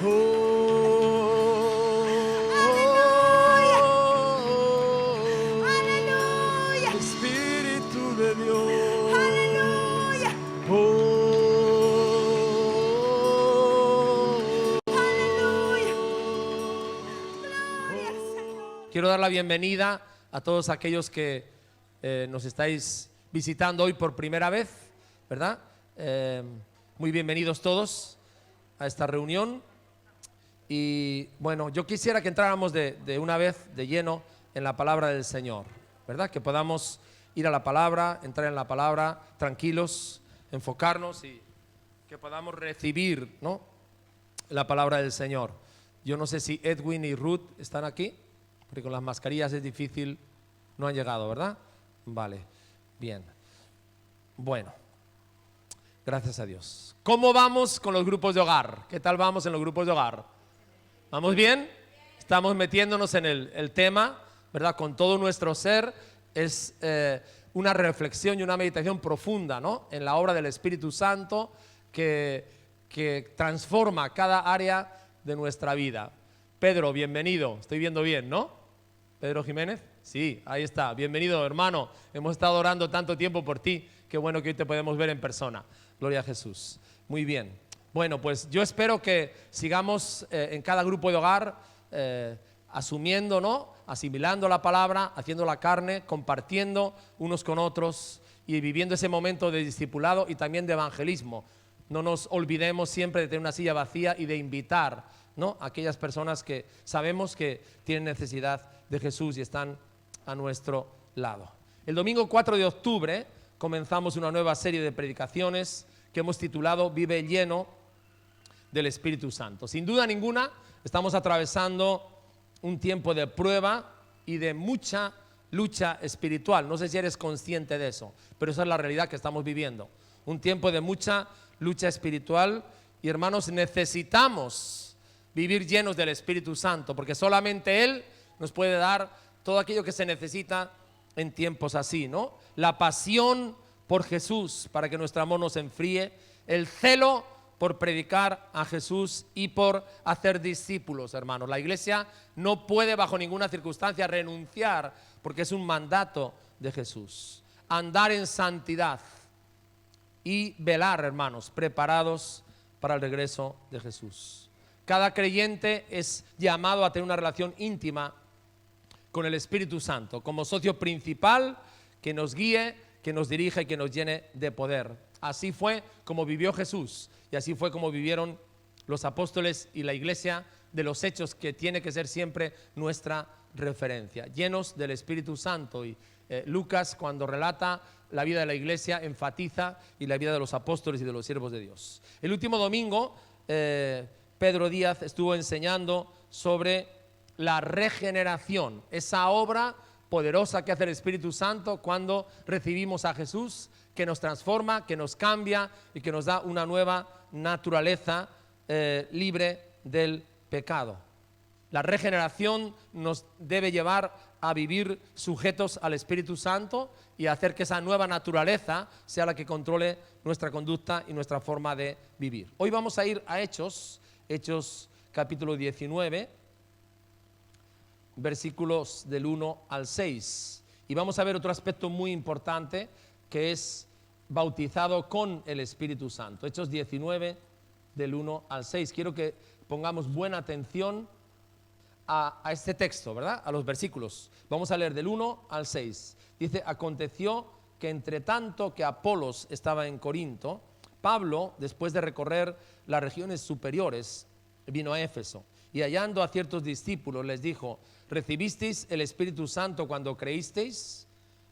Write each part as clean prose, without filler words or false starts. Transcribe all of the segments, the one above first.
Aleluya. Espíritu de Dios. Aleluya. Aleluya. Gloria al Señor. Quiero dar la bienvenida a todos aquellos que nos estáis visitando hoy por primera vez, ¿verdad? Muy bienvenidos todos a esta reunión. Y bueno, yo quisiera que entráramos de una vez de lleno en la palabra del Señor, ¿verdad? Que podamos ir a la palabra, entrar en la palabra tranquilos, enfocarnos y que podamos recibir, ¿no?, la palabra del Señor. Yo no sé si Edwin y Ruth están aquí, porque con las mascarillas es difícil, no han llegado, ¿verdad? Vale, bien. Bueno, gracias a Dios. ¿Cómo vamos con los grupos de hogar? ¿Qué tal vamos en los grupos de hogar? ¿Vamos bien? Estamos metiéndonos en el tema, ¿verdad? Con todo nuestro ser. Es una reflexión y una meditación profunda, ¿no?, en la obra del Espíritu Santo que transforma cada área de nuestra vida. Pedro, bienvenido. Estoy viendo bien, ¿no? Pedro Jiménez. Sí, ahí está. Bienvenido, hermano. Hemos estado orando tanto tiempo por ti. Qué bueno que hoy te podemos ver en persona. Gloria a Jesús. Muy bien. Bueno, pues yo espero que sigamos en cada grupo de hogar asumiendo, ¿no?, asimilando la palabra, haciendo la carne, compartiendo unos con otros y viviendo ese momento de discipulado y también de evangelismo. No nos olvidemos siempre de tener una silla vacía y de invitar, ¿no?, a aquellas personas que sabemos que tienen necesidad de Jesús y están a nuestro lado. El domingo 4 de octubre comenzamos una nueva serie de predicaciones que hemos titulado Vive lleno del Espíritu Santo. Sin duda ninguna, estamos atravesando un tiempo de prueba y de mucha lucha espiritual. No sé si eres consciente de eso, pero esa es la realidad que estamos viviendo. Un tiempo de mucha lucha espiritual y, hermanos, necesitamos vivir llenos del Espíritu Santo, porque solamente Él nos puede dar todo aquello que se necesita en tiempos así, ¿no? La pasión por Jesús para que nuestro amor no se enfríe, el celo por predicar a Jesús y por hacer discípulos, hermanos. La iglesia no puede bajo ninguna circunstancia renunciar, porque es un mandato de Jesús. Andar en santidad y velar, hermanos, preparados para el regreso de Jesús. Cada creyente es llamado a tener una relación íntima con el Espíritu Santo, como socio principal que nos guíe, que nos dirija y que nos llene de poder. Así fue como vivió Jesús y así fue como vivieron los apóstoles y la iglesia de los hechos, que tiene que ser siempre nuestra referencia, llenos del Espíritu Santo. Y Lucas, cuando relata la vida de la iglesia, enfatiza y la vida de los apóstoles y de los siervos de Dios. El último domingo, Pedro Díaz estuvo enseñando sobre la regeneración, esa obra poderosa que hace el Espíritu Santo cuando recibimos a Jesús, que nos transforma, que nos cambia y que nos da una nueva naturaleza libre del pecado. La regeneración nos debe llevar a vivir sujetos al Espíritu Santo y a hacer que esa nueva naturaleza sea la que controle nuestra conducta y nuestra forma de vivir. Hoy vamos a ir a Hechos capítulo 19, versículos del 1 al 6. Y vamos a ver otro aspecto muy importante, que es bautizado con el Espíritu Santo. Hechos 19, del 1 al 6. Quiero que pongamos buena atención a este texto, ¿verdad? A los versículos. Vamos a leer del 1 al 6. Dice: aconteció que entre tanto que Apolos estaba en Corinto, Pablo, después de recorrer las regiones superiores, vino a Éfeso, y hallando a ciertos discípulos les dijo: ¿recibisteis el Espíritu Santo cuando creísteis?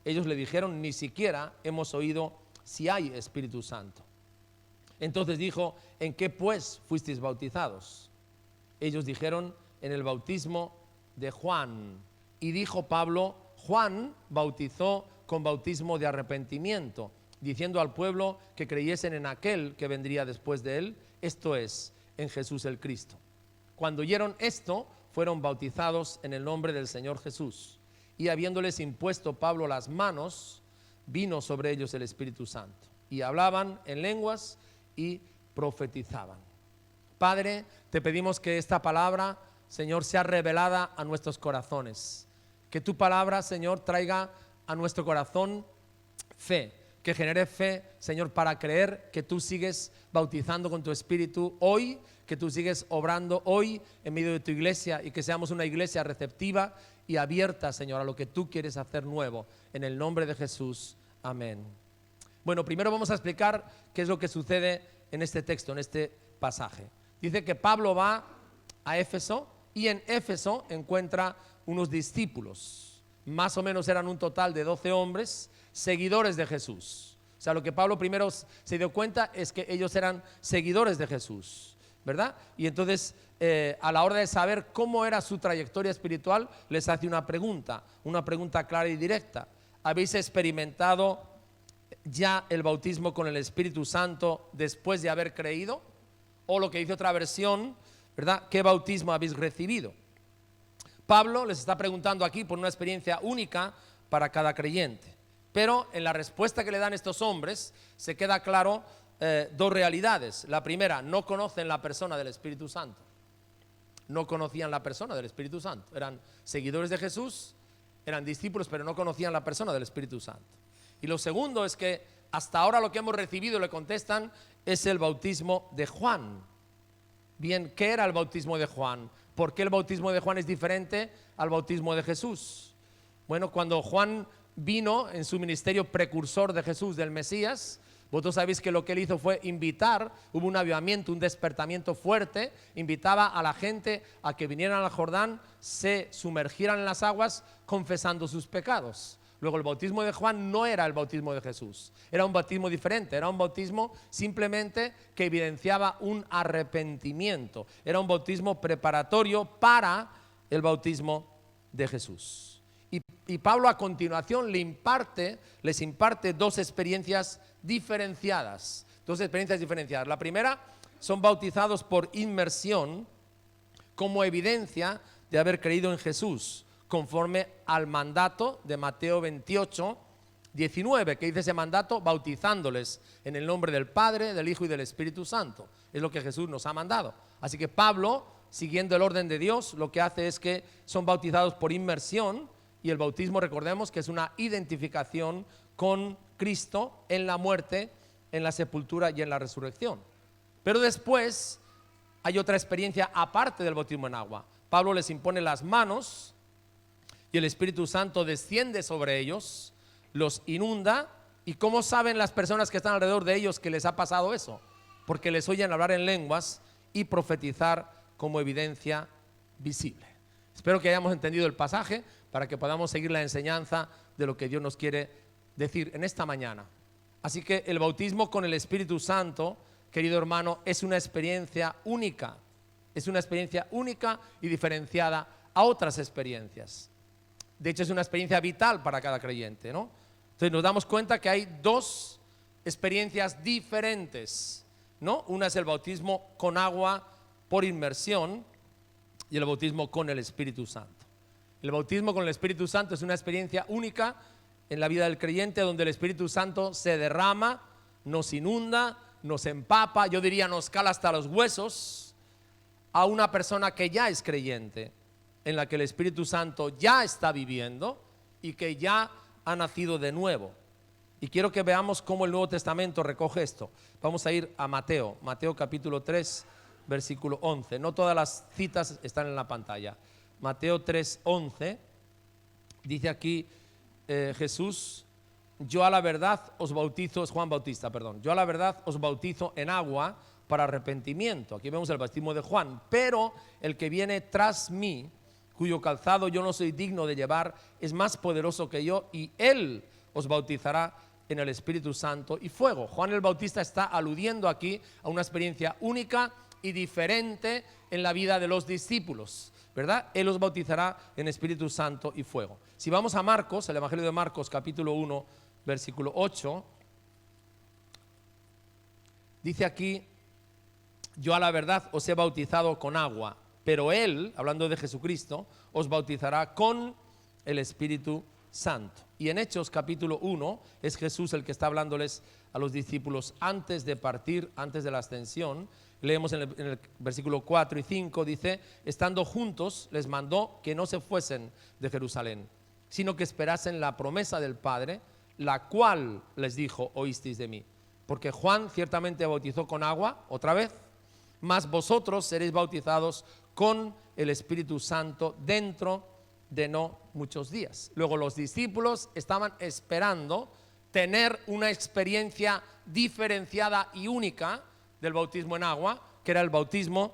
Ellos le dijeron: ni siquiera hemos oído si hay Espíritu Santo. Entonces dijo: ¿en qué pues fuisteis bautizados? Ellos dijeron: en el bautismo de Juan. Y dijo Pablo: Juan bautizó con bautismo de arrepentimiento, diciendo al pueblo que creyesen en aquel que vendría después de él, esto es, en Jesús el Cristo. Cuando oyeron esto, fueron bautizados en el nombre del Señor Jesús. Y habiéndoles impuesto Pablo las manos, vino sobre ellos el Espíritu Santo. Y hablaban en lenguas y profetizaban. Padre, te pedimos que esta palabra, Señor, sea revelada a nuestros corazones. Que tu palabra, Señor, traiga a nuestro corazón fe, que genere fe, Señor, para creer que tú sigues bautizando con tu Espíritu hoy, que tú sigues obrando hoy en medio de tu iglesia y que seamos una iglesia receptiva y abierta, Señor, a lo que tú quieres hacer nuevo. En el nombre de Jesús, amén. Bueno, primero vamos a explicar qué es lo que sucede en este texto, en este pasaje. Dice que Pablo va a Éfeso y en Éfeso encuentra unos discípulos. Más o menos eran un total de 12 hombres, seguidores de Jesús. O sea, lo que Pablo primero se dio cuenta es que ellos eran seguidores de Jesús, ¿verdad? Y entonces, a la hora de saber cómo era su trayectoria espiritual, les hace una pregunta clara y directa. ¿Habéis experimentado ya el bautismo con el Espíritu Santo después de haber creído? O lo que dice otra versión, ¿verdad? ¿Qué bautismo habéis recibido? Pablo les está preguntando aquí por una experiencia única para cada creyente. Pero en la respuesta que le dan estos hombres se queda claro dos realidades. La primera, no conocen la persona del Espíritu Santo. No conocían la persona del Espíritu Santo. Eran seguidores de Jesús, eran discípulos, pero no conocían la persona del Espíritu Santo. Y lo segundo es que hasta ahora lo que hemos recibido, le contestan, es el bautismo de Juan. Bien, ¿qué era el bautismo de Juan? ¿Por qué el bautismo de Juan es diferente al bautismo de Jesús? Bueno, cuando Juan vino en su ministerio precursor de Jesús, del Mesías, vosotros sabéis que lo que él hizo fue invitar, hubo un avivamiento, un despertamiento fuerte, invitaba a la gente a que vinieran al Jordán, se sumergieran en las aguas confesando sus pecados. Luego el bautismo de Juan no era el bautismo de Jesús, era un bautismo diferente, era un bautismo simplemente que evidenciaba un arrepentimiento, era un bautismo preparatorio para el bautismo de Jesús. Y Pablo a continuación les imparte dos experiencias diferenciadas. La primera, son bautizados por inmersión como evidencia de haber creído en Jesús, conforme al mandato de Mateo 28, 19, que dice ese mandato, bautizándoles en el nombre del Padre, del Hijo y del Espíritu Santo. Es lo que Jesús nos ha mandado. Así que Pablo, siguiendo el orden de Dios, lo que hace es que son bautizados por inmersión, y el bautismo, recordemos que es una identificación con Cristo en la muerte, en la sepultura y en la resurrección. Pero después hay otra experiencia aparte del bautismo en agua. Pablo les impone las manos y el Espíritu Santo desciende sobre ellos, los inunda. ¿Y cómo saben las personas que están alrededor de ellos que les ha pasado eso? Porque les oyen hablar en lenguas y profetizar como evidencia visible. Espero que hayamos entendido el pasaje para que podamos seguir la enseñanza de lo que Dios nos quiere decir en esta mañana. Así que el bautismo con el Espíritu Santo, querido hermano, es una experiencia única. Es una experiencia única y diferenciada a otras experiencias. De hecho, es una experiencia vital para cada creyente, ¿no? Entonces nos damos cuenta que hay dos experiencias diferentes, ¿no? Una es el bautismo con agua por inmersión y el bautismo con el Espíritu Santo. El bautismo con el Espíritu Santo es una experiencia única en la vida del creyente, donde el Espíritu Santo se derrama, nos inunda, nos empapa, yo diría nos cala hasta los huesos a una persona que ya es creyente, en la que el Espíritu Santo ya está viviendo y que ya ha nacido de nuevo. Y quiero que veamos cómo el Nuevo Testamento recoge esto. Vamos a ir a Mateo capítulo 3, versículo 11. No todas las citas están en la pantalla. Mateo 3, 11, dice aquí Jesús: yo a la verdad os bautizo, es Juan Bautista, perdón, yo a la verdad os bautizo en agua para arrepentimiento. Aquí vemos el bautismo de Juan, pero el que viene tras mí, cuyo calzado yo no soy digno de llevar, es más poderoso que yo, y él os bautizará en el Espíritu Santo y fuego. Juan el Bautista está aludiendo aquí a una experiencia única y diferente en la vida de los discípulos, ¿verdad? Él los bautizará en Espíritu Santo y fuego. Si vamos a Marcos, el Evangelio de Marcos, capítulo 1, versículo 8, dice aquí: yo a la verdad os he bautizado con agua, pero él, hablando de Jesucristo, os bautizará con el Espíritu Santo. Y en Hechos capítulo 1 es Jesús el que está hablándoles a los discípulos antes de partir, antes de la ascensión. Leemos en el versículo 4 y 5, dice: estando juntos les mandó que no se fuesen de Jerusalén, sino que esperasen la promesa del Padre, la cual les dijo: oísteis de mí. Porque Juan ciertamente bautizó con agua, otra vez, mas vosotros seréis bautizados con el Espíritu Santo dentro de no muchos días. Luego los discípulos estaban esperando tener una experiencia diferenciada y única del bautismo en agua, que era el bautismo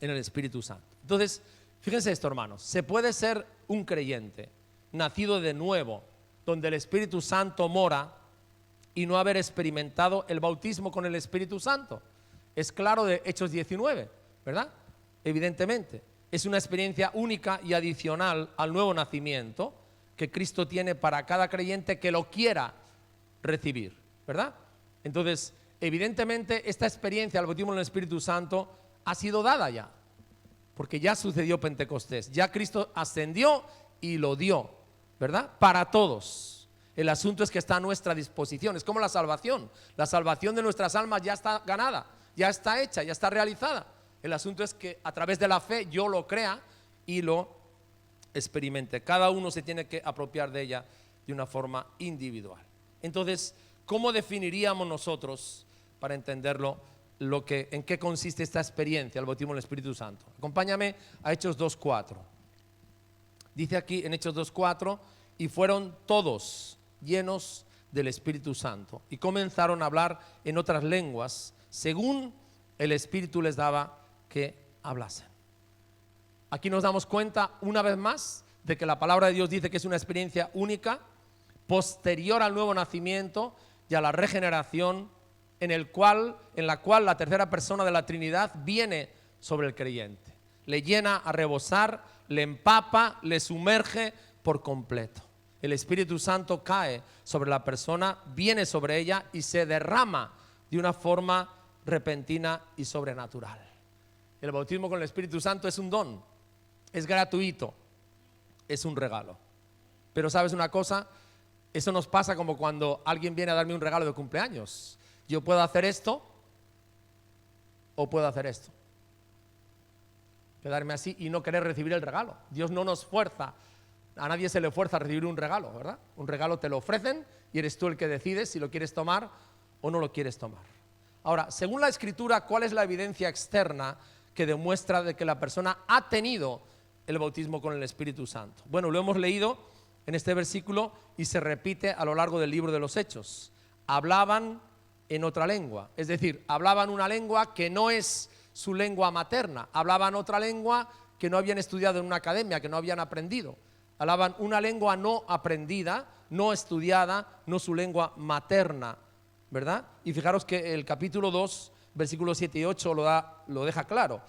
en el Espíritu Santo. Entonces, fíjense esto, hermanos: se puede ser un creyente nacido de nuevo, donde el Espíritu Santo mora, y no haber experimentado el bautismo con el Espíritu Santo. Es claro de Hechos 19, ¿verdad? Evidentemente, es una experiencia única y adicional al nuevo nacimiento que Cristo tiene para cada creyente que lo quiera recibir, ¿verdad? Entonces, evidentemente, esta experiencia del bautismo en el Espíritu Santo ha sido dada ya, porque ya sucedió Pentecostés, ya Cristo ascendió y lo dio, ¿verdad? Para todos. El asunto es que está a nuestra disposición. Es como la salvación de nuestras almas ya está ganada, ya está hecha, ya está realizada. El asunto es que a través de la fe yo lo crea y lo experimente. Cada uno se tiene que apropiar de ella de una forma individual. Entonces, ¿cómo definiríamos nosotros, para entenderlo, en qué consiste esta experiencia, el bautismo del Espíritu Santo? Acompáñame a Hechos 2:4. Dice aquí en Hechos 2:4: y fueron todos llenos del Espíritu Santo y comenzaron a hablar en otras lenguas, según el Espíritu les daba que hablasen. Aquí nos damos cuenta una vez más de que la palabra de Dios dice que es una experiencia única, posterior al nuevo nacimiento y a la regeneración, en la cual la tercera persona de la Trinidad viene sobre el creyente, le llena a rebosar, le empapa, le sumerge por completo. El Espíritu Santo cae sobre la persona, viene sobre ella y se derrama de una forma repentina y sobrenatural. El bautismo con el Espíritu Santo es un don, es gratuito, es un regalo. Pero ¿sabes una cosa? Eso nos pasa como cuando alguien viene a darme un regalo de cumpleaños. Yo puedo hacer esto o puedo hacer esto. Quedarme así y no querer recibir el regalo. Dios no nos fuerza. A nadie se le fuerza a recibir un regalo, ¿verdad? Un regalo te lo ofrecen y eres tú el que decides si lo quieres tomar o no lo quieres tomar. Ahora, según la Escritura, ¿cuál es la evidencia externa que demuestra de que la persona ha tenido el bautismo con el Espíritu Santo? Bueno, lo hemos leído en este versículo y se repite a lo largo del libro de los Hechos. Hablaban en otra lengua, es decir, hablaban una lengua que no es su lengua materna, hablaban otra lengua que no habían estudiado en una academia, que no habían aprendido. Hablaban una lengua no aprendida, no estudiada, no su lengua materna, ¿verdad? Y fijaros que el capítulo 2, versículos 7 y 8 lo deja claro.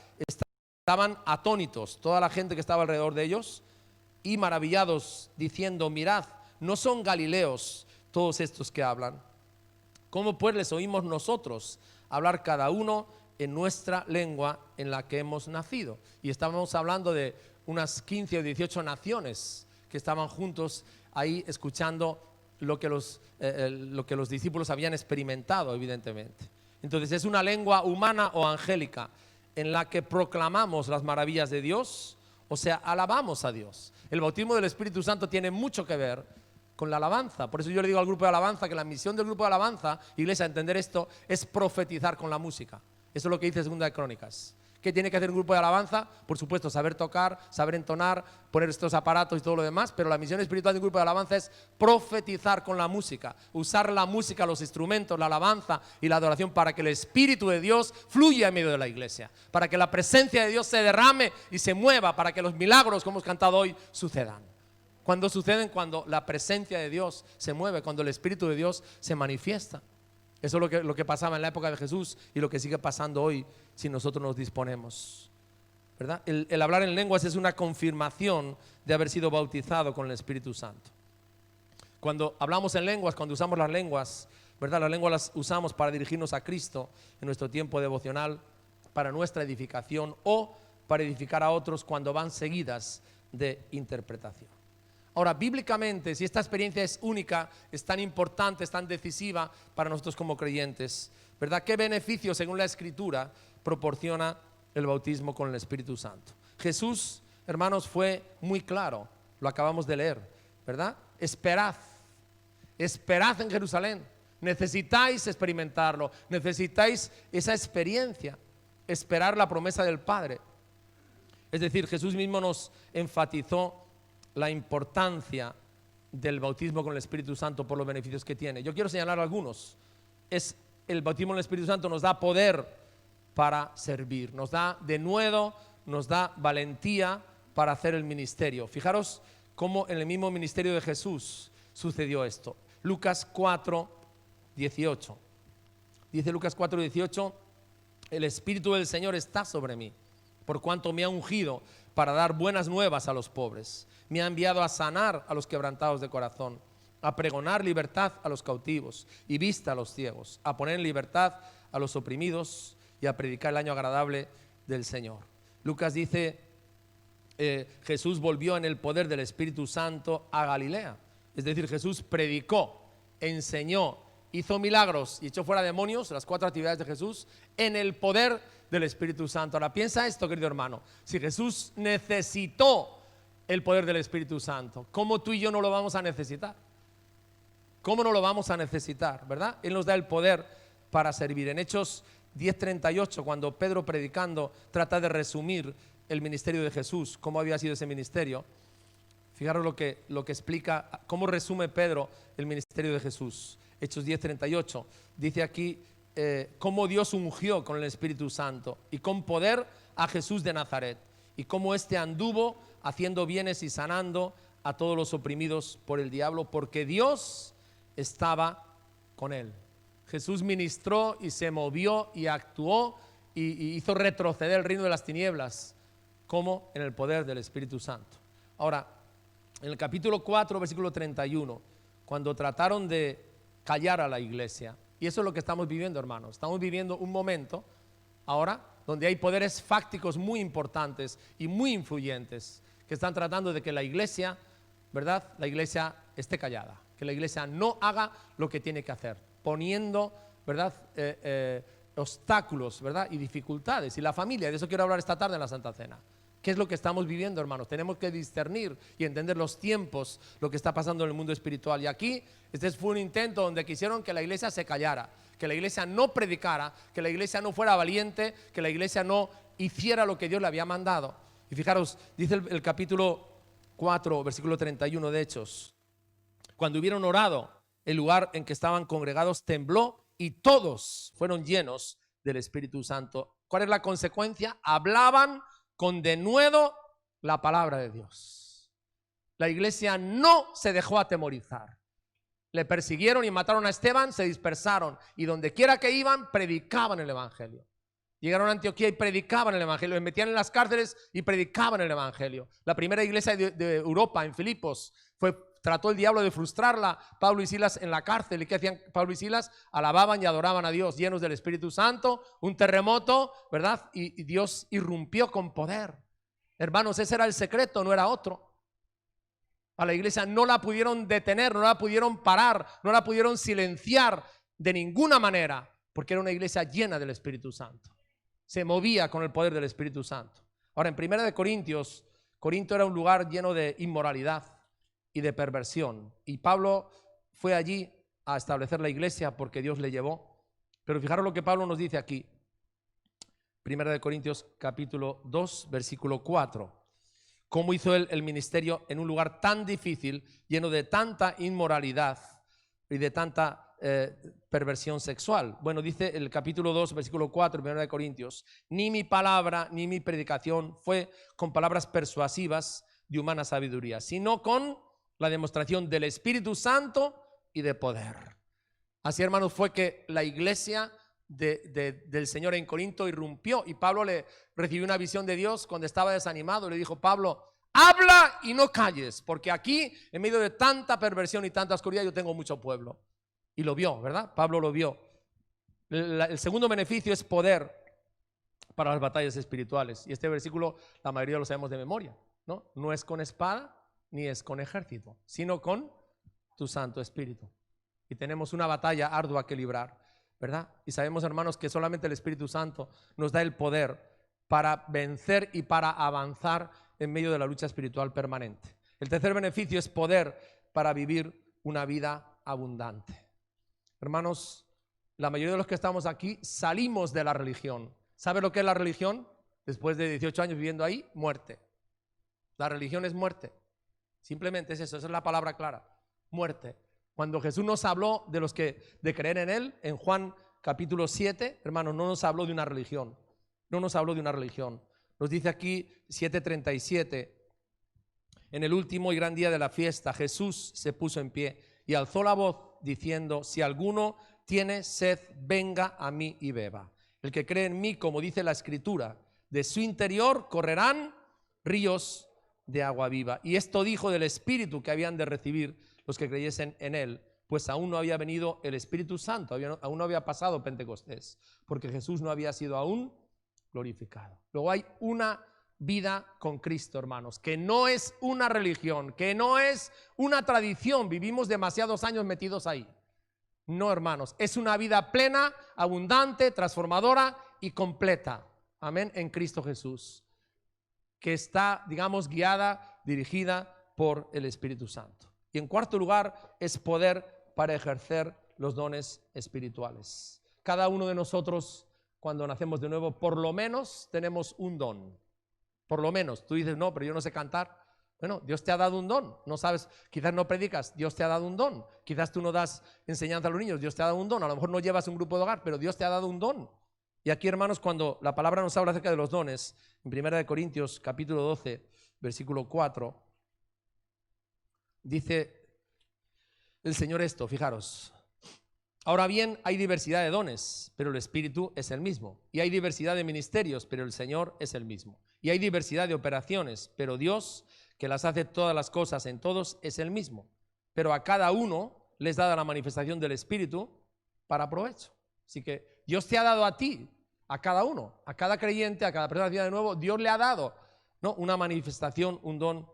Estaban atónitos, toda la gente que estaba alrededor de ellos, y maravillados, diciendo: mirad, ¿no son galileos todos estos que hablan? ¿Cómo pues les oímos nosotros hablar cada uno en nuestra lengua en la que hemos nacido? Y estábamos hablando de unas 15 o 18 naciones que estaban juntos ahí escuchando lo que los discípulos habían experimentado, evidentemente. Entonces, es una lengua humana o angélica en la que proclamamos las maravillas de Dios, o sea, alabamos a Dios. El bautismo del Espíritu Santo tiene mucho que ver con la alabanza. Por eso yo le digo al grupo de alabanza que la misión del grupo de alabanza, iglesia, entender esto, es profetizar con la música. Eso es lo que dice Segunda de Crónicas. ¿Qué tiene que hacer un grupo de alabanza? Por supuesto, saber tocar, saber entonar, poner estos aparatos y todo lo demás, pero la misión espiritual de un grupo de alabanza es profetizar con la música, usar la música, los instrumentos, la alabanza y la adoración para que el Espíritu de Dios fluya en medio de la iglesia, para que la presencia de Dios se derrame y se mueva, para que los milagros, como hemos cantado hoy, sucedan. ¿Cuándo suceden? Cuando la presencia de Dios se mueve, cuando el Espíritu de Dios se manifiesta. Eso es lo que pasaba en la época de Jesús y lo que sigue pasando hoy si nosotros nos disponemos, ¿verdad? El hablar en lenguas es una confirmación de haber sido bautizado con el Espíritu Santo. Cuando hablamos en lenguas, cuando usamos las lenguas, ¿verdad? Las lenguas las usamos para dirigirnos a Cristo en nuestro tiempo devocional, para nuestra edificación o para edificar a otros cuando van seguidas de interpretación. Ahora, bíblicamente, si esta experiencia es única, es tan importante, es tan decisiva para nosotros como creyentes, ¿verdad? ¿Qué beneficio, según la Escritura, proporciona el bautismo con el Espíritu Santo? Jesús, hermanos, fue muy claro, lo acabamos de leer, ¿verdad? Esperad en Jerusalén. Necesitáis experimentarlo, necesitáis esa experiencia, esperar la promesa del Padre. Es decir, Jesús mismo nos enfatizó la importancia del bautismo con el Espíritu Santo por los beneficios que tiene. Yo quiero señalar algunos. El bautismo en el Espíritu Santo nos da poder para servir, nos da denuedo, nos da valentía para hacer el ministerio. Fijaros cómo en el mismo ministerio de Jesús sucedió esto. Lucas 4:18. Dice Lucas 4:18: el Espíritu del Señor está sobre mí, por cuanto me ha ungido para dar buenas nuevas a los pobres. Me ha enviado a sanar a los quebrantados de corazón, a pregonar libertad a los cautivos y vista a los ciegos, a poner en libertad a los oprimidos y a predicar el año agradable del Señor. Lucas dice, Jesús volvió en el poder del Espíritu Santo a Galilea. Es decir, Jesús predicó, enseñó, hizo milagros y echó fuera demonios, las 4 actividades de Jesús, en el poder del Espíritu Santo. Ahora piensa esto, querido hermano, si Jesús necesitó el poder del Espíritu Santo, ¿cómo tú y yo no lo vamos a necesitar? ¿Cómo no lo vamos a necesitar, verdad? Él nos da el poder para servir. En Hechos 10:38, cuando Pedro, predicando, trata de resumir el ministerio de Jesús, cómo había sido ese ministerio, fijaros lo que explica, cómo resume Pedro el ministerio de Jesús. Hechos 10:38, dice aquí cómo Dios ungió con el Espíritu Santo y con poder a Jesús de Nazaret, y cómo éste anduvo haciendo bienes y sanando a todos los oprimidos por el diablo, porque Dios estaba con él. Jesús ministró y se movió y actuó y hizo retroceder el reino de las tinieblas, como en el poder del Espíritu Santo. Ahora, en el capítulo 4, versículo 31, cuando trataron de callar a la iglesia, y eso es lo que estamos viviendo, hermanos, estamos viviendo un momento ahora donde hay poderes fácticos muy importantes y muy influyentes que están tratando de que la iglesia, ¿verdad?, la iglesia esté callada, que la iglesia no haga lo que tiene que hacer, poniendo, ¿verdad?, obstáculos, ¿verdad?, y dificultades. Y la familia, de eso quiero hablar esta tarde en la Santa Cena. ¿Qué es lo que estamos viviendo, hermanos? Tenemos que discernir y entender los tiempos, lo que está pasando en el mundo espiritual. Y aquí, este fue un intento donde quisieron que la iglesia se callara, que la iglesia no predicara, que la iglesia no fuera valiente, que la iglesia no hiciera lo que Dios le había mandado. Y fijaros, dice el capítulo 4, versículo 31 de Hechos: cuando hubieron orado, el lugar en que estaban congregados tembló y todos fueron llenos del Espíritu Santo. ¿Cuál es la consecuencia? Hablaban con denuedo la palabra de Dios. La iglesia no se dejó atemorizar. Le persiguieron y mataron a Esteban, se dispersaron, y donde quiera que iban, predicaban el evangelio. Llegaron a Antioquía y predicaban el evangelio, les metían en las cárceles y predicaban el evangelio. La primera iglesia de Europa, en Filipos, trató el diablo de frustrarla. Pablo y Silas en la cárcel. ¿Y qué hacían Pablo y Silas? Alababan y adoraban a Dios, llenos del Espíritu Santo. Un terremoto, ¿verdad? Y Dios irrumpió con poder. Hermanos, ese era el secreto, no era otro. A la iglesia no la pudieron detener, no la pudieron parar, no la pudieron silenciar de ninguna manera, porque era una iglesia llena del Espíritu Santo. Se movía con el poder del Espíritu Santo. Ahora, en 1 de Corintios, Corinto era un lugar lleno de inmoralidad y de perversión, y Pablo fue allí a establecer la iglesia porque Dios le llevó. Pero fijaros lo que Pablo nos dice aquí, 1 de Corintios capítulo 2, versículo 4. Cómo hizo él el ministerio en un lugar tan difícil, lleno de tanta inmoralidad y de tanta perversión sexual. Bueno, dice el capítulo 2, versículo 4, 1 de Corintios: ni mi palabra ni mi predicación fue con palabras persuasivas de humana sabiduría, sino con la demostración del Espíritu Santo y de poder. Así, hermanos, fue que la iglesia del Señor en Corinto irrumpió, y Pablo le recibió una visión de Dios cuando estaba desanimado. Le dijo: Pablo, habla y no calles, porque aquí, en medio de tanta perversión y tanta oscuridad, yo tengo mucho pueblo. Y lo vio, ¿verdad? Pablo lo vio. El segundo beneficio es poder para las batallas espirituales. Y este versículo la mayoría lo sabemos de memoria, ¿no? No es con espada ni es con ejército, sino con tu Santo Espíritu. Y tenemos una batalla ardua que librar, ¿verdad? Y sabemos, hermanos, que solamente el Espíritu Santo nos da el poder para vencer y para avanzar en medio de la lucha espiritual permanente. El tercer beneficio es poder para vivir una vida abundante. Hermanos, la mayoría de los que estamos aquí salimos de la religión. ¿Sabe lo que es la religión? Después de 18 años viviendo ahí, muerte. La religión es muerte. Simplemente es eso, esa es la palabra clara. Muerte. Cuando Jesús nos habló de creer en Él, en Juan capítulo 7, hermanos, no nos habló de una religión. No nos habló de una religión. Nos dice aquí 7:37, en el último y gran día de la fiesta, Jesús se puso en pie y alzó la voz diciendo: si alguno tiene sed, venga a mí y beba. El que cree en mí, como dice la Escritura, de su interior correrán ríos de agua viva. Y esto dijo del Espíritu que habían de recibir los que creyesen en Él, pues aún no había venido el Espíritu Santo, aún no había pasado Pentecostés, porque Jesús no había sido aún glorificado. Luego hay una vida con Cristo, hermanos, que no es una religión, que no es una tradición. Vivimos demasiados años metidos ahí. No, hermanos, es una vida plena, abundante, transformadora y completa. Amén, en Cristo Jesús, que está, digamos, guiada, dirigida por el Espíritu Santo. Y en cuarto lugar, es poder para ejercer los dones espirituales. Cada uno de nosotros, cuando nacemos de nuevo, por lo menos tenemos un don. Por lo menos. Tú dices, no, pero yo no sé cantar. Bueno, Dios te ha dado un don. No sabes, quizás no predicas, Dios te ha dado un don. Quizás tú no das enseñanza a los niños, Dios te ha dado un don. A lo mejor no llevas un grupo de hogar, pero Dios te ha dado un don. Y aquí, hermanos, cuando la palabra nos habla acerca de los dones, en 1 Corintios capítulo 12, versículo 4, dice el Señor esto, fijaros: ahora bien, hay diversidad de dones, pero el Espíritu es el mismo. Y hay diversidad de ministerios, pero el Señor es el mismo. Y hay diversidad de operaciones, pero Dios, que las hace todas las cosas en todos, es el mismo. Pero a cada uno les da la manifestación del Espíritu para provecho. Así que Dios te ha dado a ti, a cada uno, a cada creyente, a cada persona nacida de nuevo, Dios le ha dado, ¿no?, una manifestación, un don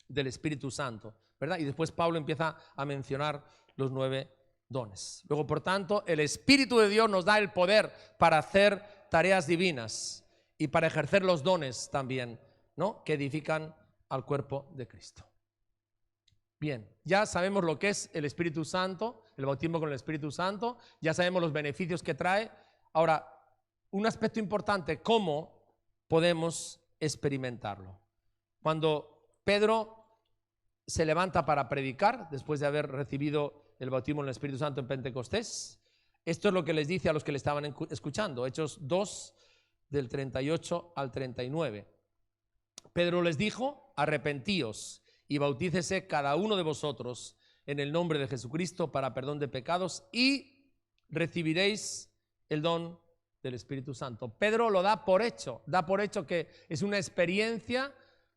del Espíritu Santo, ¿verdad? Y después Pablo empieza a mencionar los 9 dones. Luego, por tanto, el Espíritu de Dios nos da el poder para hacer tareas divinas y para ejercer los dones también, ¿no?, que edifican al cuerpo de Cristo. Bien, ya sabemos lo que es el Espíritu Santo, el bautismo con el Espíritu Santo, ya sabemos los beneficios que trae. Ahora, un aspecto importante, ¿cómo podemos experimentarlo? Cuando Pedro se levanta para predicar, después de haber recibido el bautismo en el Espíritu Santo en Pentecostés, esto es lo que les dice a los que le estaban escuchando, Hechos 2, del 38 al 39. Pedro les dijo: arrepentíos y bautícese cada uno de vosotros en el nombre de Jesucristo para perdón de pecados y recibiréis el don del Espíritu Santo. Pedro lo da por hecho que es una experiencia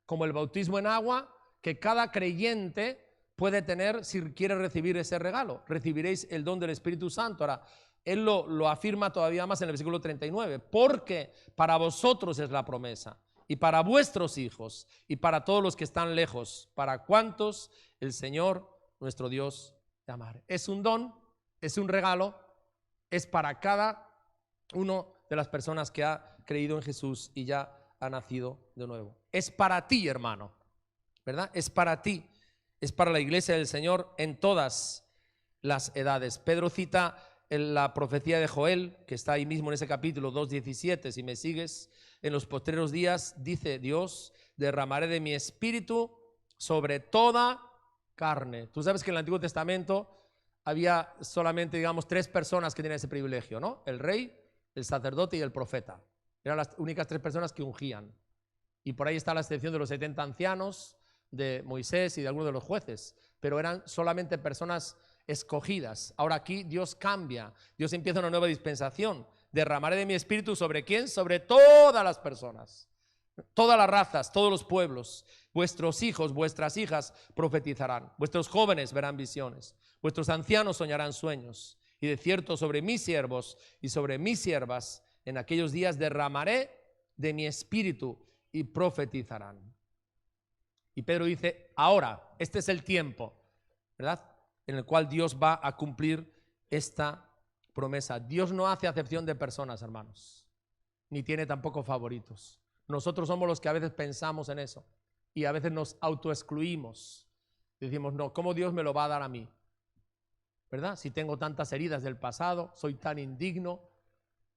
como el bautismo en agua que cada creyente puede tener si quiere recibir ese regalo. Recibiréis el don del Espíritu Santo. Ahora, él lo afirma todavía más en el versículo 39, porque para vosotros es la promesa, y para vuestros hijos, y para todos los que están lejos, para cuantos el Señor nuestro Dios llamare. Es un don, es un regalo, es para cada uno de las personas que ha creído en Jesús y ya ha nacido de nuevo. Es para ti, hermano, ¿verdad? Es para ti, es para la iglesia del Señor en todas las edades. Pedro cita en la profecía de Joel, que está ahí mismo en ese capítulo 2:17, si me sigues: en los postreros días, dice Dios, derramaré de mi espíritu sobre toda carne. Tú sabes que en el Antiguo Testamento había solamente, digamos, 3 personas que tenían ese privilegio, ¿no? El rey, el sacerdote y el profeta. Eran las únicas 3 personas que ungían. Y por ahí está la excepción de los 70 ancianos, de Moisés y de algunos de los jueces, pero eran solamente personas escogidas. Ahora aquí Dios cambia, Dios empieza una nueva dispensación. Derramaré de mi espíritu ¿sobre quién? Sobre todas las personas, todas las razas, todos los pueblos. Vuestros hijos, vuestras hijas profetizarán, vuestros jóvenes verán visiones, vuestros ancianos soñarán sueños. Y de cierto sobre mis siervos y sobre mis siervas en aquellos días derramaré de mi espíritu y profetizarán. Y Pedro dice, ahora, este es el tiempo, ¿verdad?, en el cual Dios va a cumplir esta promesa. Dios no hace acepción de personas, hermanos, ni tiene tampoco favoritos. Nosotros somos los que a veces pensamos en eso y a veces nos autoexcluimos. Decimos, no, ¿cómo Dios me lo va a dar a mí? ¿Verdad? Si tengo tantas heridas del pasado, soy tan indigno,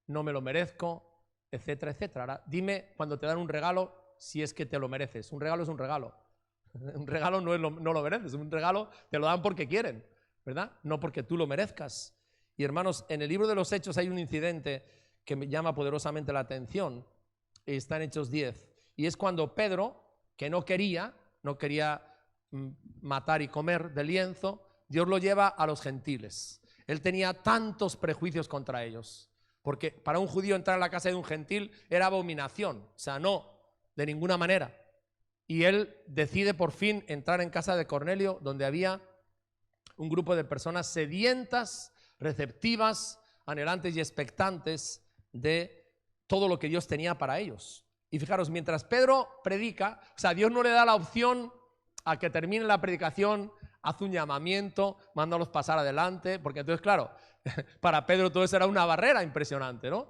no me lo merezco, etcétera, etcétera. Ahora, dime cuando te dan un regalo si es que te lo mereces. Un regalo es un regalo. Un regalo no lo mereces, un regalo te lo dan porque quieren, ¿verdad? No porque tú lo merezcas. Y hermanos, en el libro de los Hechos hay un incidente que me llama poderosamente la atención. Está en Hechos 10. Y es cuando Pedro, que no quería matar y comer de lienzo, Dios lo lleva a los gentiles. Él tenía tantos prejuicios contra ellos, porque para un judío entrar a la casa de un gentil era abominación, o sea, no, de ninguna manera. Y él decide por fin entrar en casa de Cornelio, donde había un grupo de personas sedientas, receptivas, anhelantes y expectantes de todo lo que Dios tenía para ellos. Y fijaros, mientras Pedro predica, o sea, Dios no le da la opción a que termine la predicación, hace un llamamiento, mándalos pasar adelante, porque entonces, claro, para Pedro todo eso era una barrera impresionante, ¿no?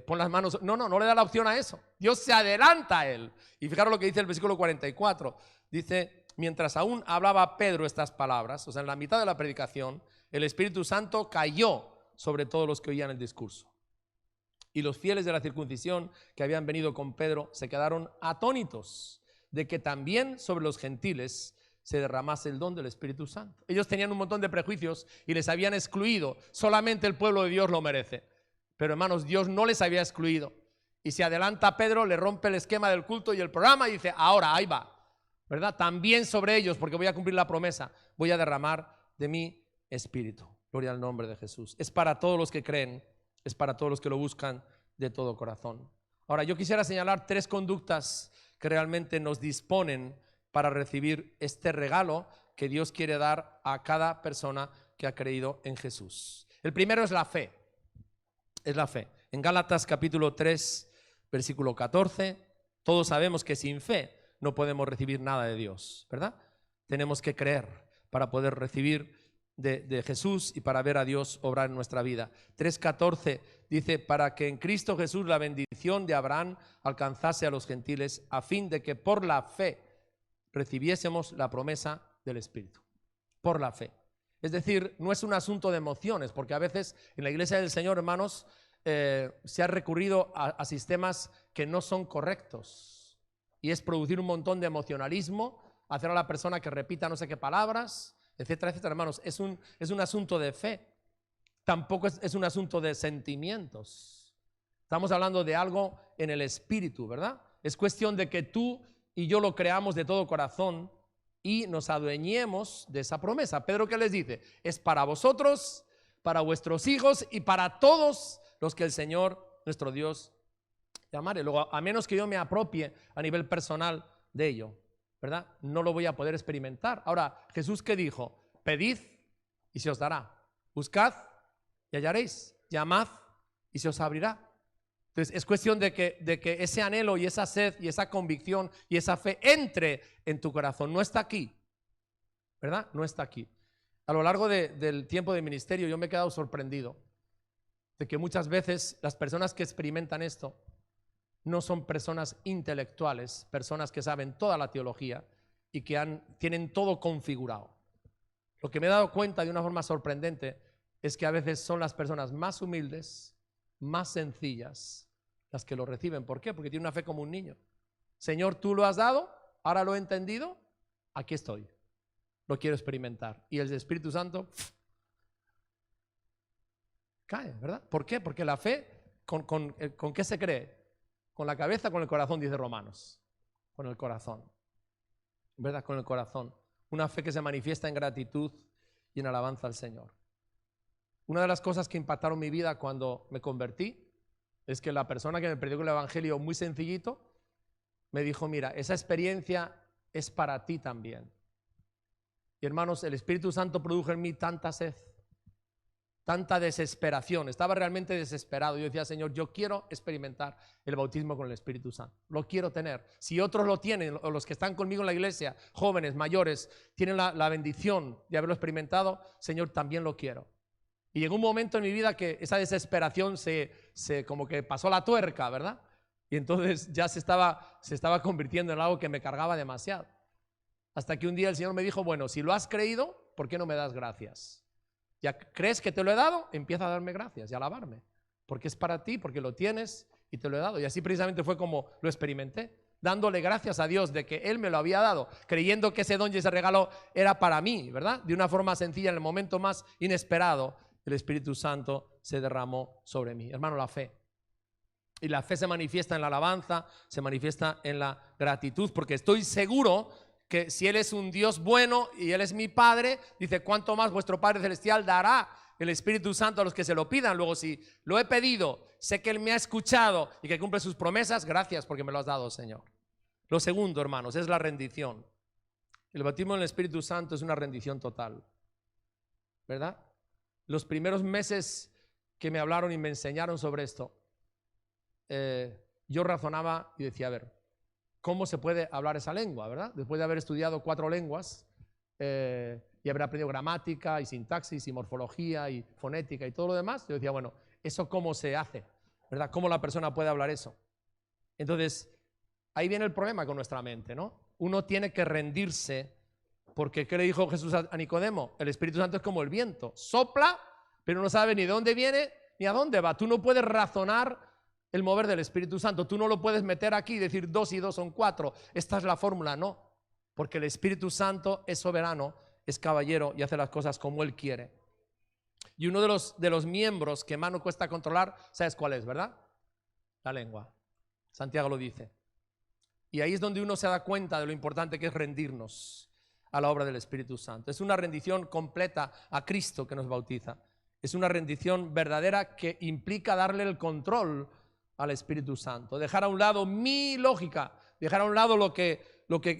Pon las manos, no le da la opción a eso. Dios se adelanta a él. Y fijaros lo que dice el versículo 44, dice, mientras aún hablaba Pedro estas palabras, o sea, en la mitad de la predicación, el Espíritu Santo cayó sobre todos los que oían el discurso. Y los fieles de la circuncisión que habían venido con Pedro se quedaron atónitos de que también sobre los gentiles se derramase el don del Espíritu Santo. Ellos tenían un montón de prejuicios y les habían excluido. Solamente el pueblo de Dios lo merece. Pero hermanos, Dios no les había excluido. Y se adelanta Pedro, le rompe el esquema del culto y el programa y dice, ahora, ahí va, ¿verdad? También sobre ellos, porque voy a cumplir la promesa, voy a derramar de mi Espíritu. Gloria al nombre de Jesús. Es para todos los que creen, es para todos los que lo buscan de todo corazón. Ahora, yo quisiera señalar 3 conductas que realmente nos disponen para recibir este regalo que Dios quiere dar a cada persona que ha creído en Jesús. El primero es la fe. Es la fe. En Gálatas capítulo 3, versículo 14, todos sabemos que sin fe no podemos recibir nada de Dios, ¿verdad? Tenemos que creer para poder recibir de Jesús y para ver a Dios obrar en nuestra vida. 3:14 dice, para que en Cristo Jesús la bendición de Abraham alcanzase a los gentiles, a fin de que por la fe recibiésemos la promesa del Espíritu. Por la fe. Es decir, no es un asunto de emociones, porque a veces en la iglesia del Señor, hermanos, se ha recurrido a sistemas que no son correctos. Y es producir un montón de emocionalismo, hacer a la persona que repita no sé qué palabras, etcétera, etcétera. Hermanos, es un asunto de fe. Tampoco es un asunto de sentimientos. Estamos hablando de algo en el espíritu, ¿verdad? Es cuestión de que tú y yo lo creamos de todo corazón y nos adueñemos de esa promesa. Pedro, ¿qué les dice? Es para vosotros, para vuestros hijos y para todos los que el Señor, nuestro Dios, llamare. Luego, a menos que yo me apropie a nivel personal de ello, ¿verdad? No lo voy a poder experimentar. Ahora, Jesús, ¿qué dijo? Pedid y se os dará. Buscad y hallaréis. Llamad y se os abrirá. Entonces, es cuestión de que ese anhelo y esa sed y esa convicción y esa fe entre en tu corazón. No está aquí, ¿verdad? No está aquí. A lo largo del tiempo de ministerio yo me he quedado sorprendido de que muchas veces las personas que experimentan esto no son personas intelectuales, personas que saben toda la teología y que tienen todo configurado. Lo que me he dado cuenta de una forma sorprendente es que a veces son las personas más humildes, más sencillas, las que lo reciben. ¿Por qué? Porque tienen una fe como un niño. Señor, tú lo has dado, ahora lo he entendido, aquí estoy, lo quiero experimentar. Y el Espíritu Santo cae, ¿verdad? ¿Por qué? Porque la fe, ¿con qué se cree? Con la cabeza, con el corazón, dice Romanos. Con el corazón, ¿verdad? Con el corazón. Una fe que se manifiesta en gratitud y en alabanza al Señor. Una de las cosas que impactaron mi vida cuando me convertí es que la persona que me predicó el Evangelio muy sencillito me dijo, mira, esa experiencia es para ti también. Y hermanos, el Espíritu Santo produjo en mí tanta sed, tanta desesperación, estaba realmente desesperado. Yo decía, Señor, yo quiero experimentar el bautismo con el Espíritu Santo, lo quiero tener. Si otros lo tienen, o los que están conmigo en la iglesia, jóvenes, mayores, tienen la bendición de haberlo experimentado, Señor, también lo quiero. Y llegó un momento en mi vida que esa desesperación se como que pasó la tuerca, ¿verdad? Y entonces ya se estaba convirtiendo en algo que me cargaba demasiado. Hasta que un día el Señor me dijo, bueno, si lo has creído, ¿por qué no me das gracias? ¿Ya crees que te lo he dado? Empieza a darme gracias y a alabarme, porque es para ti, porque lo tienes y te lo he dado. Y así precisamente fue como lo experimenté, dándole gracias a Dios de que Él me lo había dado, creyendo que ese don y ese regalo era para mí, ¿verdad? De una forma sencilla, en el momento más inesperado, el Espíritu Santo se derramó sobre mí. Hermano, la fe. Y la fe se manifiesta en la alabanza, se manifiesta en la gratitud, porque estoy seguro que si Él es un Dios bueno y Él es mi Padre, dice, cuánto más vuestro Padre Celestial dará el Espíritu Santo a los que se lo pidan. Luego, si lo he pedido, sé que Él me ha escuchado y que cumple sus promesas, gracias porque me lo has dado, Señor. Lo segundo, hermanos, es la rendición. El bautismo en el Espíritu Santo es una rendición total, ¿verdad? Los primeros meses que me hablaron y me enseñaron sobre esto, yo razonaba y decía, a ver, ¿cómo se puede hablar esa lengua, verdad? Después de haber estudiado 4 lenguas y haber aprendido gramática y sintaxis y morfología y fonética y todo lo demás, yo decía, bueno, ¿eso cómo se hace? ¿Verdad? ¿Cómo la persona puede hablar eso? Entonces, ahí viene el problema con nuestra mente, ¿no? Uno tiene que rendirse, porque ¿qué le dijo Jesús a Nicodemo? El Espíritu Santo es como el viento, sopla, pero no sabe ni de dónde viene ni a dónde va. Tú no puedes razonar el mover del Espíritu Santo. Tú no lo puedes meter aquí y decir 2 y 2 son 4. Esta es la fórmula, no. Porque el Espíritu Santo es soberano, es caballero y hace las cosas como Él quiere. Y uno de los miembros que más nos cuesta controlar, ¿sabes cuál es, verdad? La lengua. Santiago lo dice. Y ahí es donde uno se da cuenta de lo importante que es rendirnos a la obra del Espíritu Santo. Es una rendición completa a Cristo que nos bautiza. Es una rendición verdadera que implica darle el control al Espíritu Santo, dejar a un lado mi lógica, dejar a un lado lo que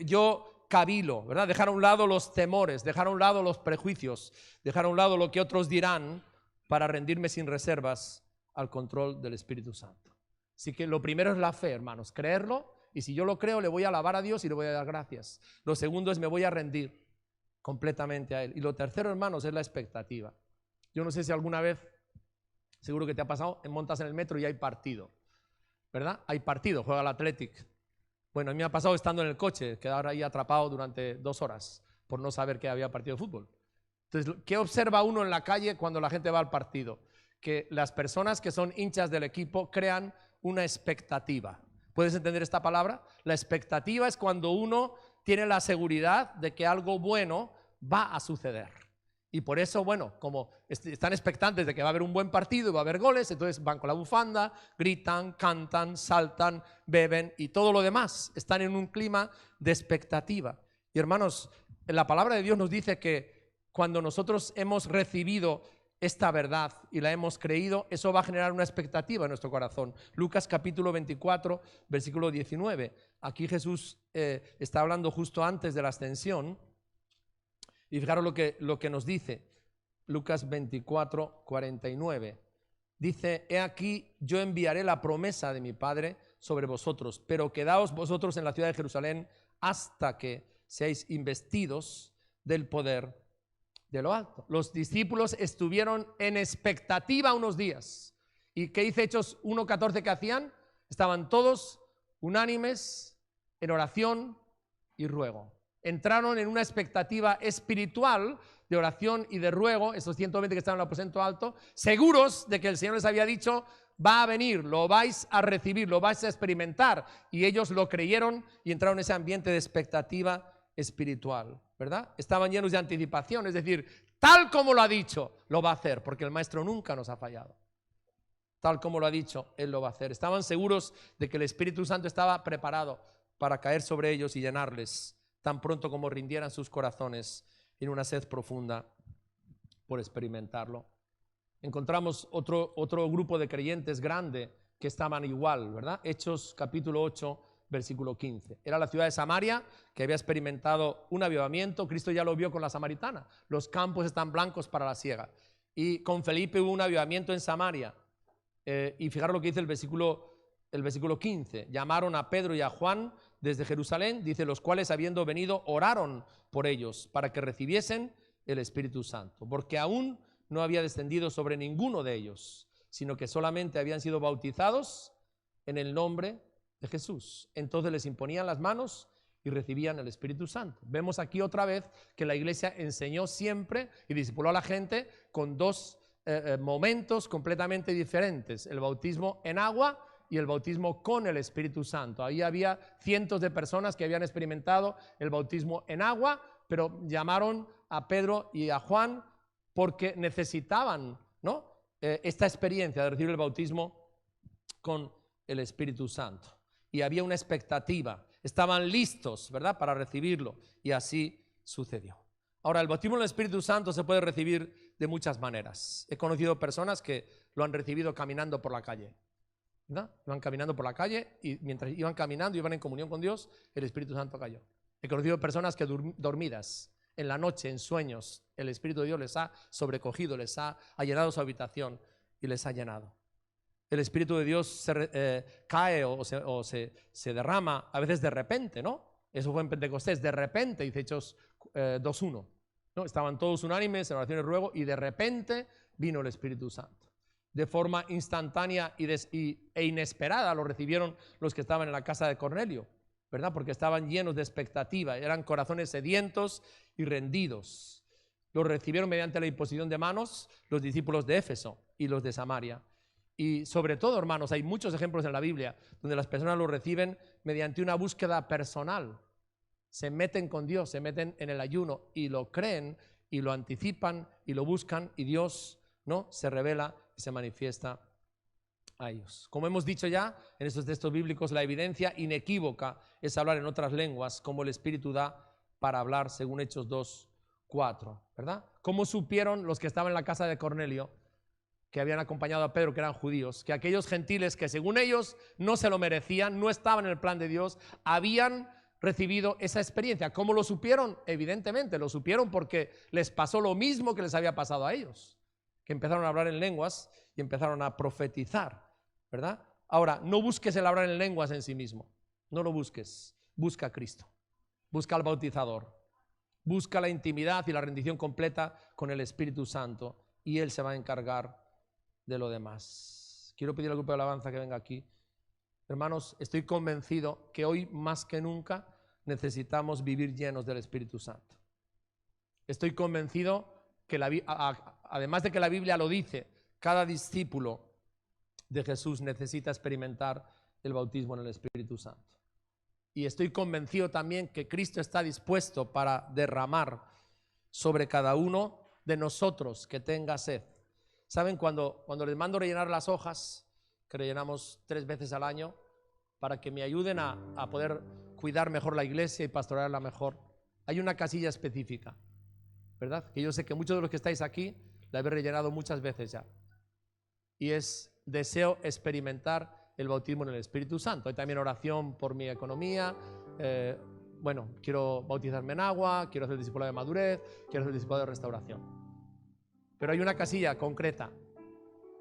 yo cabilo, ¿verdad? Dejar a un lado los temores, dejar a un lado los prejuicios, dejar a un lado lo que otros dirán para rendirme sin reservas al control del Espíritu Santo. Así que lo primero es la fe, hermanos, creerlo, y si yo lo creo le voy a alabar a Dios y le voy a dar gracias. Lo segundo es me voy a rendir completamente a Él. Y lo tercero, hermanos, es la expectativa. Yo no sé si alguna vez, seguro que te ha pasado, montas en el metro y hay partido, ¿verdad? Hay partido, juega el Athletic. Bueno, a mí me ha pasado estando en el coche, quedar ahí atrapado durante 2 horas por no saber que había partido de fútbol. Entonces, ¿qué observa uno en la calle cuando la gente va al partido? Que las personas que son hinchas del equipo crean una expectativa. ¿Puedes entender esta palabra? La expectativa es cuando uno tiene la seguridad de que algo bueno va a suceder. Y por eso, bueno, como están expectantes de que va a haber un buen partido y va a haber goles, entonces van con la bufanda, gritan, cantan, saltan, beben y todo lo demás. Están en un clima de expectativa. Y hermanos, la palabra de Dios nos dice que cuando nosotros hemos recibido esta verdad y la hemos creído, eso va a generar una expectativa en nuestro corazón. Lucas capítulo 24, versículo 19. Aquí Jesús está hablando justo antes de la ascensión. Y fijaros lo que nos dice Lucas 24, 49. Dice, he aquí yo enviaré la promesa de mi Padre sobre vosotros, pero quedaos vosotros en la ciudad de Jerusalén hasta que seáis investidos del poder de lo alto. Los discípulos estuvieron en expectativa unos días. ¿Y qué dice Hechos 1:14 que hacían? Estaban todos unánimes en oración y ruego. Entraron en una expectativa espiritual de oración y de ruego, esos 120 que estaban en el aposento alto, seguros de que el Señor les había dicho, va a venir, lo vais a recibir, lo vais a experimentar. Y ellos lo creyeron y entraron en ese ambiente de expectativa espiritual, ¿verdad? Estaban llenos de anticipación, es decir, tal como lo ha dicho, lo va a hacer, porque el Maestro nunca nos ha fallado. Tal como lo ha dicho, Él lo va a hacer. Estaban seguros de que el Espíritu Santo estaba preparado para caer sobre ellos y llenarles tan pronto como rindieran sus corazones en una sed profunda por experimentarlo. Encontramos otro grupo de creyentes grande que estaban igual, ¿verdad? Hechos capítulo 8, versículo 15. Era la ciudad de Samaria que había experimentado un avivamiento. Cristo ya lo vio con la samaritana. Los campos están blancos para la siega. Y con Felipe hubo un avivamiento en Samaria. Y fijaros lo que dice el versículo 15. Llamaron a Pedro y a Juan desde Jerusalén, dice, los cuales habiendo venido oraron por ellos para que recibiesen el Espíritu Santo, porque aún no había descendido sobre ninguno de ellos, sino que solamente habían sido bautizados en el nombre de Jesús. Entonces les imponían las manos y recibían el Espíritu Santo. Vemos aquí otra vez que la iglesia enseñó siempre y discipuló a la gente con dos momentos completamente diferentes: el bautismo en agua y el bautismo con el Espíritu Santo. Ahí había cientos de personas que habían experimentado el bautismo en agua, pero llamaron a Pedro y a Juan porque necesitaban, ¿no?, esta experiencia de recibir el bautismo con el Espíritu Santo. Y había una expectativa, estaban listos, ¿verdad?, para recibirlo, y así sucedió. Ahora, el bautismo en el Espíritu Santo se puede recibir de muchas maneras. He conocido personas que lo han recibido caminando por la calle, ¿verdad? Iban caminando por la calle y mientras iban caminando, iban en comunión con Dios, el Espíritu Santo cayó. He conocido personas que dormidas, en la noche, en sueños, el Espíritu de Dios les ha sobrecogido, les ha llenado su habitación y les ha llenado. El Espíritu de Dios cae o se derrama a veces de repente, ¿no? Eso fue en Pentecostés, de repente, dice Hechos 2:1, ¿no? Estaban todos unánimes en oración y ruego y de repente vino el Espíritu Santo. De forma instantánea e inesperada lo recibieron los que estaban en la casa de Cornelio, ¿verdad? Porque estaban llenos de expectativa, eran corazones sedientos y rendidos. Lo recibieron mediante la imposición de manos los discípulos de Éfeso y los de Samaria. Y sobre todo, hermanos, hay muchos ejemplos en la Biblia donde las personas lo reciben mediante una búsqueda personal. Se meten con Dios, se meten en el ayuno y lo creen y lo anticipan y lo buscan y Dios, ¿no?, se revela y se manifiesta a ellos. Como hemos dicho ya en estos textos bíblicos, la evidencia inequívoca es hablar en otras lenguas como el Espíritu da para hablar, según Hechos 2:4, ¿verdad? ¿Cómo supieron los que estaban en la casa de Cornelio, que habían acompañado a Pedro, que eran judíos, que aquellos gentiles que según ellos no se lo merecían, no estaban en el plan de Dios, habían recibido esa experiencia? ¿Cómo lo supieron? Evidentemente lo supieron porque les pasó lo mismo que les había pasado a ellos, que empezaron a hablar en lenguas y empezaron a profetizar, ¿verdad? Ahora, no busques el hablar en lenguas en sí mismo, no lo busques, busca a Cristo, busca al bautizador, busca la intimidad y la rendición completa con el Espíritu Santo y Él se va a encargar de lo demás. Quiero pedir al grupo de alabanza que venga aquí. Hermanos, estoy convencido que hoy más que nunca necesitamos vivir llenos del Espíritu Santo. Estoy convencido que además de que la Biblia lo dice, cada discípulo de Jesús necesita experimentar el bautismo en el Espíritu Santo. Y estoy convencido también que Cristo está dispuesto para derramar sobre cada uno de nosotros que tenga sed. ¿Saben? Cuando les mando rellenar las hojas, que rellenamos 3 veces al año, para que me ayuden a poder cuidar mejor la iglesia y pastorearla mejor, hay una casilla específica, ¿verdad? Que yo sé que muchos de los que estáis aquí la habéis rellenado muchas veces ya. Y es: deseo experimentar el bautismo en el Espíritu Santo. Hay también oración por mi economía. Quiero bautizarme en agua, quiero hacer el discipulado de madurez, quiero hacer el discipulado de restauración. Pero hay una casilla concreta,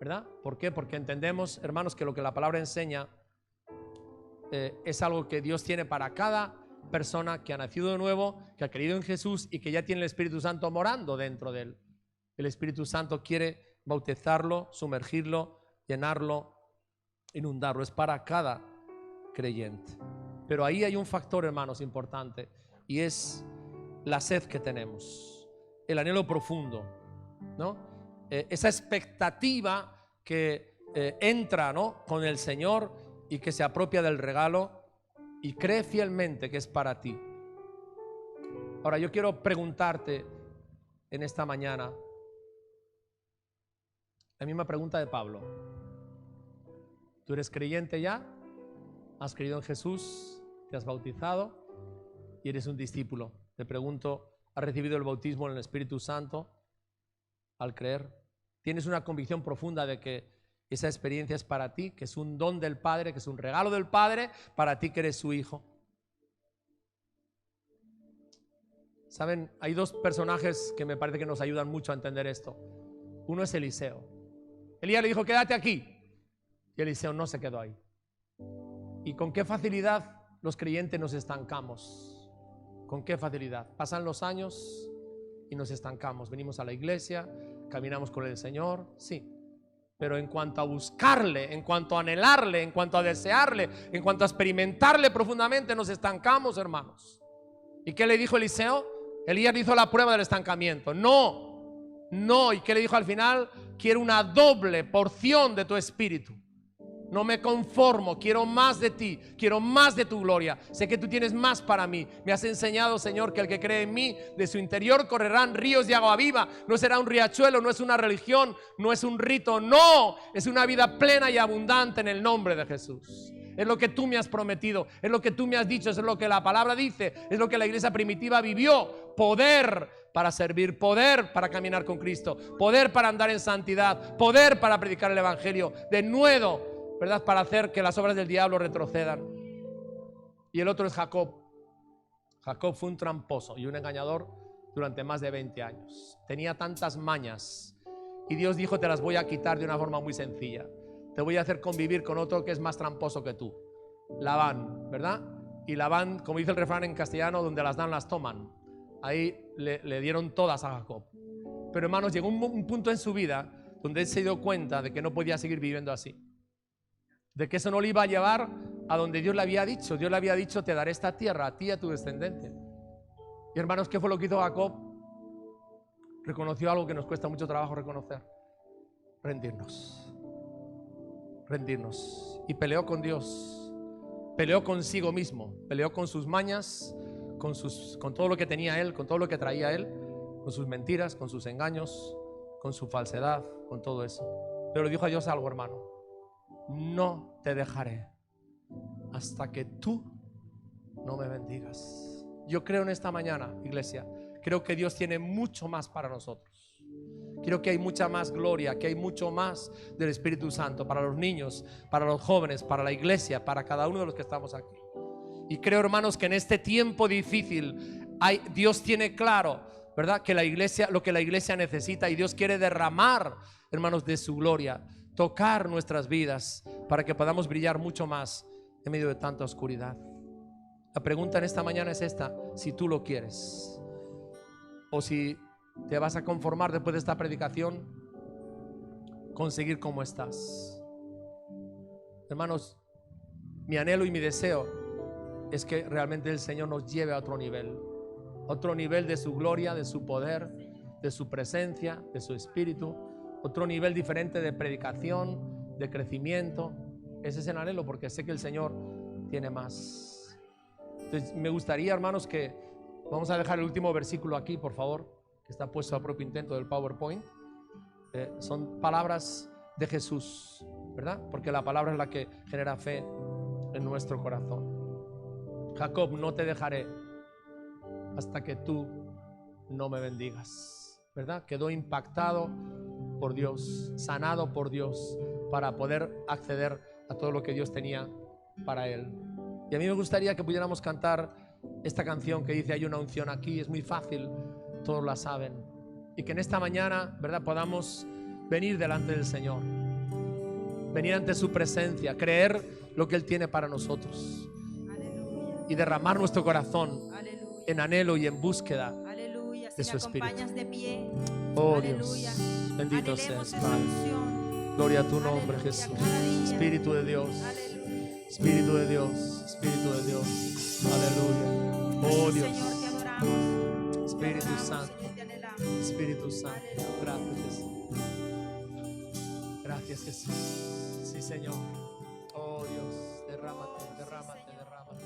¿verdad? ¿Por qué? Porque entendemos, hermanos, que lo que la palabra enseña es algo que Dios tiene para cada persona que ha nacido de nuevo, que ha creído en Jesús y que ya tiene el Espíritu Santo morando dentro de él. El Espíritu Santo quiere bautizarlo, sumergirlo, llenarlo, inundarlo. Es para cada creyente. Pero ahí hay un factor, hermanos, importante, y es la sed que tenemos, el anhelo profundo, ¿no? Esa expectativa que entra, ¿no?, con el Señor y que se apropia del regalo y cree fielmente que es para ti. Ahora yo quiero preguntarte en esta mañana la misma pregunta de Pablo. ¿Tú eres creyente ya? ¿Has creído en Jesús? ¿Te has bautizado? ¿Y eres un discípulo? Te pregunto, ¿has recibido el bautismo en el Espíritu Santo al creer? ¿Tienes una convicción profunda de que esa experiencia es para ti, que es un don del Padre, que es un regalo del Padre para ti que eres su hijo? ¿Saben? Hay 2 personajes que me parece que nos ayudan mucho a entender esto. Uno es Eliseo. Elías le dijo, quédate aquí. Y Eliseo no se quedó ahí. ¿Y con qué facilidad los creyentes nos estancamos? ¿Con qué facilidad? Pasan los años y nos estancamos. Venimos a la iglesia, caminamos con el Señor, sí. Pero en cuanto a buscarle, en cuanto a anhelarle, en cuanto a desearle, en cuanto a experimentarle profundamente, nos estancamos, hermanos. ¿Y qué le dijo Eliseo? Elías hizo la prueba del estancamiento. No. ¿Y qué le dijo al final? Quiero una doble porción de tu espíritu. No me conformo, quiero más de ti, quiero más de tu gloria. Sé que tú tienes más para mí. Me has enseñado, Señor, que el que cree en mí, de su interior correrán ríos de agua viva. No será un riachuelo, no es una religión, no es un rito, no, es una vida plena y abundante en el nombre de Jesús. Es lo que tú me has prometido, es lo que tú me has dicho, es lo que la palabra dice, es lo que la iglesia primitiva vivió. Poder para servir, poder para caminar con Cristo, poder para andar en santidad, poder para predicar el evangelio, de nuevo, ¿verdad? Para hacer que las obras del diablo retrocedan. Y el otro es Jacob. Jacob fue un tramposo y un engañador durante más de 20 años. Tenía tantas mañas y Dios dijo, te las voy a quitar de una forma muy sencilla. Te voy a hacer convivir con otro que es más tramposo que tú, Labán, ¿verdad? Y Labán, como dice el refrán en castellano, donde las dan las toman. Ahí le dieron todas a Jacob. Pero hermanos, llegó un punto en su vida donde él se dio cuenta de que no podía seguir viviendo así, de que eso no le iba a llevar a donde Dios le había dicho. Dios le había dicho, te daré esta tierra a ti y a tu descendencia. Y hermanos, ¿qué fue lo que hizo Jacob? Reconoció algo que nos cuesta mucho trabajo reconocer: rendirnos. Y peleó con Dios, peleó consigo mismo, peleó con sus mañas, con todo lo que tenía él, con todo lo que traía él, con sus mentiras, con sus engaños, con su falsedad, con todo eso. Pero le dijo a Dios algo, hermano: no te dejaré hasta que tú no me bendigas. Yo creo en esta mañana, iglesia, creo que Dios tiene mucho más para nosotros. Creo que hay mucha más gloria, que hay mucho más del Espíritu Santo para los niños, para los jóvenes, para la iglesia, para cada uno de los que estamos aquí. Y creo, hermanos, que en este tiempo difícil Dios tiene claro, ¿verdad?, que la iglesia, lo que la iglesia necesita, y Dios quiere derramar, hermanos, de su gloria, tocar nuestras vidas para que podamos brillar mucho más en medio de tanta oscuridad. La pregunta en esta mañana es esta: si tú lo quieres, o si te vas a conformar después de esta predicación con seguir como estás. Hermanos, mi anhelo y mi deseo es que realmente el Señor nos lleve a otro nivel de su gloria, de su poder, de su presencia, de su espíritu, otro nivel diferente de predicación, de crecimiento. Ese es el anhelo, porque sé que el Señor tiene más. Entonces me gustaría, hermanos, que vamos a dejar el último versículo aquí, por favor, que está puesto a propio intento del PowerPoint. Son palabras de Jesús, ¿verdad? Porque la palabra es la que genera fe en nuestro corazón. Jacob, no te dejaré hasta que tú no me bendigas, ¿verdad? Quedó impactado por Dios, sanado por Dios, para poder acceder a todo lo que Dios tenía para él. Y a mí me gustaría que pudiéramos cantar esta canción que dice: hay una unción aquí. Es muy fácil, todos la saben. Y que en esta mañana, ¿verdad?, podamos venir delante del Señor, venir ante su presencia, creer lo que Él tiene para nosotros. Aleluya. Y derramar nuestro corazón, aleluya, en anhelo y en búsqueda, aleluya, de su Espíritu. De pie. Oh, aleluya, Dios, bendito seas, Padre. Gloria a tu nombre, aleluya, Jesús. Espíritu de Dios, aleluya. Espíritu de Dios, Espíritu de Dios, aleluya. Oh, Dios, Señor, te adoramos. Espíritu Santo, Espíritu Santo, gracias, Jesús. Gracias, Jesús. Sí, Señor. Oh, Dios, derrámate, derrámate, derrámate.